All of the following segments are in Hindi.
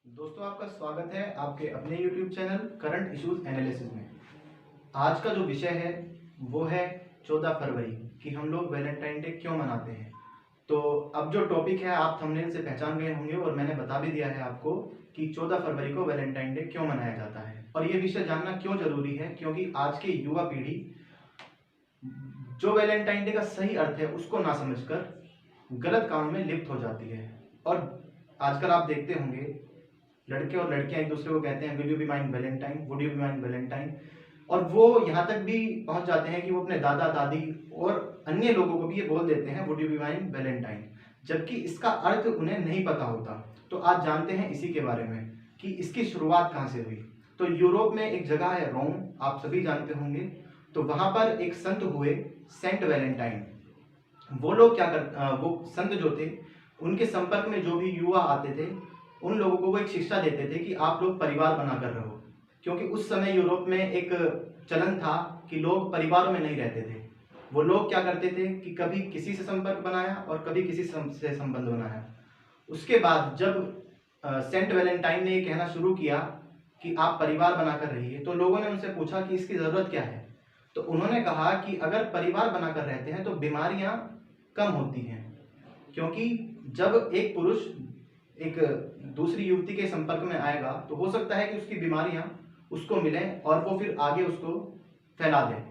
दोस्तों, आपका स्वागत है आपके अपने YouTube channel current issues analysis में। आज का जो विषय है वो है 14 फरवरी कि हम लोग वैलेंटाइन डे क्यों मनाते हैं। तो अब जो टॉपिक है आप थंबनेल से पहचान गए होंगे और मैंने बता भी दिया है आपको कि 14 फरवरी को वैलेंटाइन डे क्यों मनाया जाता है और ये विषय जानना क्यों जरूरी है, क्योंकि आज की युवा पीढ़ी जो वैलेंटाइन डे का सही अर्थ है उसको ना समझकर गलत काम में लिप्त हो जाती है। और आजकल आप देखते होंगे लड़के और लड़कियां एक दूसरे को कहते हैं will you be mine Valentine, would you be mine Valentine, और वो यहाँ तक भी पहुंच जाते हैं कि वो अपने दादा दादी और अन्य लोगों को भी ये बोल देते हैं would you be mine Valentine, जबकि इसका अर्थ उन्हें नहीं पता होता। तो आज जानते हैं इसी के बारे में कि इसकी शुरुआत कहाँ से हुई। तो यूरोप में एक जगह है रोम, आप सभी जानते होंगे। तो वहां पर एक संत हुए सेंट वैलेंटाइन। वो लोग क्या वो संत जो थे उनके संपर्क में जो भी युवा आते थे उन लोगों को वो एक शिक्षा देते थे कि आप लोग परिवार बनाकर रहो, क्योंकि उस समय यूरोप में एक चलन था कि लोग परिवारों में नहीं रहते थे। वो लोग क्या करते थे कि कभी किसी से संपर्क बनाया और कभी किसी से संबंध बनाया। उसके बाद जब सेंट वैलेंटाइन ने ये कहना शुरू किया कि आप परिवार बनाकर रहिए, तो लोगों ने उनसे पूछा कि इसकी ज़रूरत क्या है। तो उन्होंने कहा कि अगर परिवार बनाकर रहते हैं तो बीमारियां कम होती हैं, क्योंकि जब एक पुरुष एक दूसरी युवती के संपर्क में आएगा तो हो सकता है कि उसकी बीमारियां उसको मिलें और वो फिर आगे उसको फैला दें।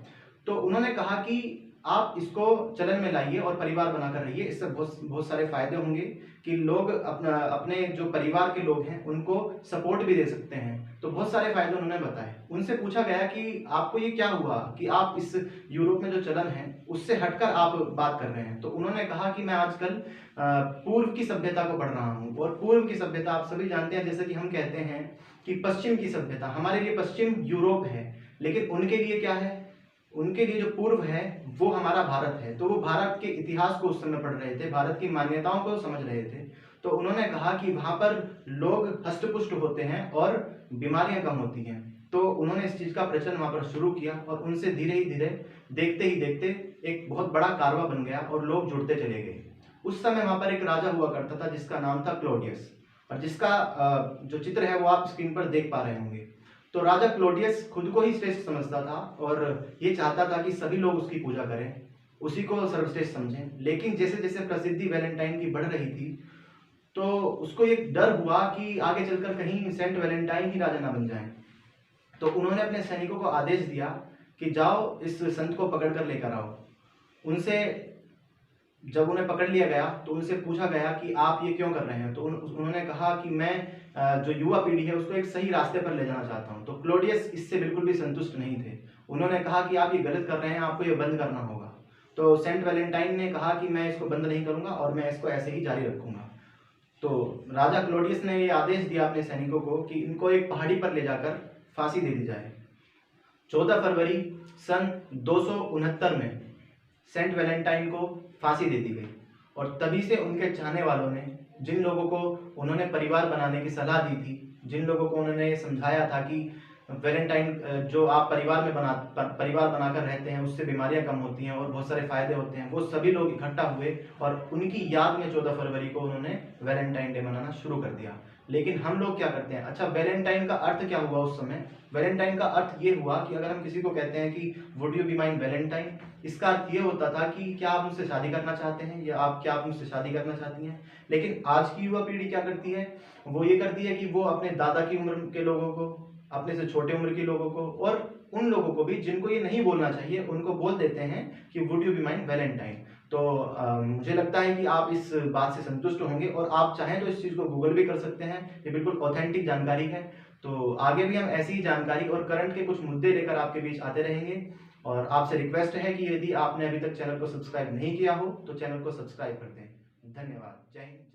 तो उन्होंने कहा कि आप इसको चलन में लाइए और परिवार बनाकर रहिए, इससे बहुत बहुत सारे फायदे होंगे कि लोग अपने जो परिवार के लोग हैं उनको सपोर्ट भी दे सकते हैं। तो बहुत सारे फायदे उन्होंने बताए। उनसे पूछा गया कि आपको ये क्या हुआ कि आप इस यूरोप में जो चलन है उससे हटकर आप बात कर रहे हैं। तो उन्होंने कहा कि मैं आजकल पूर्व की सभ्यता को पढ़ रहा हूँ, और पूर्व की सभ्यता आप सभी जानते हैं, जैसे कि हम कहते हैं कि पश्चिम की सभ्यता, हमारे लिए पश्चिम यूरोप है, लेकिन उनके लिए क्या है, उनके लिए जो पूर्व है वो हमारा भारत है। तो वो भारत के इतिहास को उस समय पढ़ रहे थे, भारत की मान्यताओं को समझ रहे थे। तो उन्होंने कहा कि वहां पर लोग हष्टपुष्ट होते हैं और बीमारियां कम होती हैं। तो उन्होंने इस चीज का प्रचलन वहां पर शुरू किया और उनसे धीरे ही धीरे देखते ही देखते एक बहुत बड़ा कारवा बन गया और लोग जुड़ते चले गए। उस समय वहां पर एक राजा हुआ करता था जिसका नाम था क्लोडियस, और जिसका जो चित्र है वो आप स्क्रीन पर देख पा रहे होंगे। तो राजा क्लोडियस खुद को ही श्रेष्ठ समझता था और ये चाहता था कि सभी लोग उसकी पूजा करें, उसी को सर्वश्रेष्ठ समझें। लेकिन जैसे जैसे प्रसिद्धि वैलेंटाइन की बढ़ रही थी तो उसको एक डर हुआ कि आगे चलकर कहीं सेंट वैलेंटाइन ही राजा ना बन जाएं। तो उन्होंने अपने सैनिकों को आदेश दिया कि जाओ इस संत को पकड़ कर लेकर आओ। उनसे जब उन्हें पकड़ लिया गया तो उनसे पूछा गया कि आप ये क्यों कर रहे हैं। तो उन्होंने कहा कि मैं जो युवा पीढ़ी है उसको एक सही रास्ते पर ले जाना चाहता हूँ। तो क्लोडियस इससे बिल्कुल भी संतुष्ट नहीं थे। उन्होंने कहा कि आप ये गलत कर रहे हैं, आपको ये बंद करना होगा। तो सेंट वैलेंटाइन ने कहा कि मैं इसको बंद नहीं करूंगा और मैं इसको ऐसे ही जारी रखूंगा। तो राजा क्लोडियस ने ये आदेश दिया अपने सैनिकों को कि इनको एक पहाड़ी पर ले जाकर फांसी दे दी जाए। 14 फरवरी सन 269 में सेंट वैलेंटाइन को फांसी दे दी गई, और तभी से उनके चाहने वालों ने, जिन लोगों को उन्होंने परिवार बनाने की सलाह दी थी, जिन लोगों को उन्होंने समझाया था कि वैलेंटाइन जो आप परिवार बनाकर रहते हैं उससे बीमारियां कम होती हैं और बहुत सारे फायदे होते हैं, वो सभी लोग इकट्ठा हुए और उनकी याद में 14 फरवरी को उन्होंने वैलेंटाइन डे मनाना शुरू कर दिया। लेकिन हम लोग क्या करते हैं, अच्छा वैलेंटाइन का अर्थ क्या हुआ उस समय? वैलेंटाइन का अर्थ ये हुआ कि अगर हम किसी को कहते हैं कि would you be mine Valentine, इसका अर्थ ये होता था कि क्या आप मुझसे शादी करना चाहते हैं या क्या आप मुझसे शादी करना चाहती हैं। लेकिन आज की युवा पीढ़ी क्या करती है, वो ये करती है कि वो अपने दादा की उम्र के लोगों को, अपने से छोटे उम्र के लोगों को और उन लोगों को भी जिनको ये नहीं बोलना चाहिए उनको बोल देते हैं कि would you be mine Valentine. तो मुझे लगता है कि आप इस बात से संतुष्ट होंगे, और आप चाहें तो इस चीज़ को गूगल भी कर सकते हैं, ये बिल्कुल ऑथेंटिक जानकारी है। तो आगे भी हम ऐसी ही जानकारी और करंट के कुछ मुद्दे लेकर आपके बीच आते रहेंगे। और आपसे रिक्वेस्ट है कि यदि आपने अभी तक चैनल को सब्सक्राइब नहीं किया हो तो चैनल को सब्सक्राइब कर दें। धन्यवाद। जय हिंद।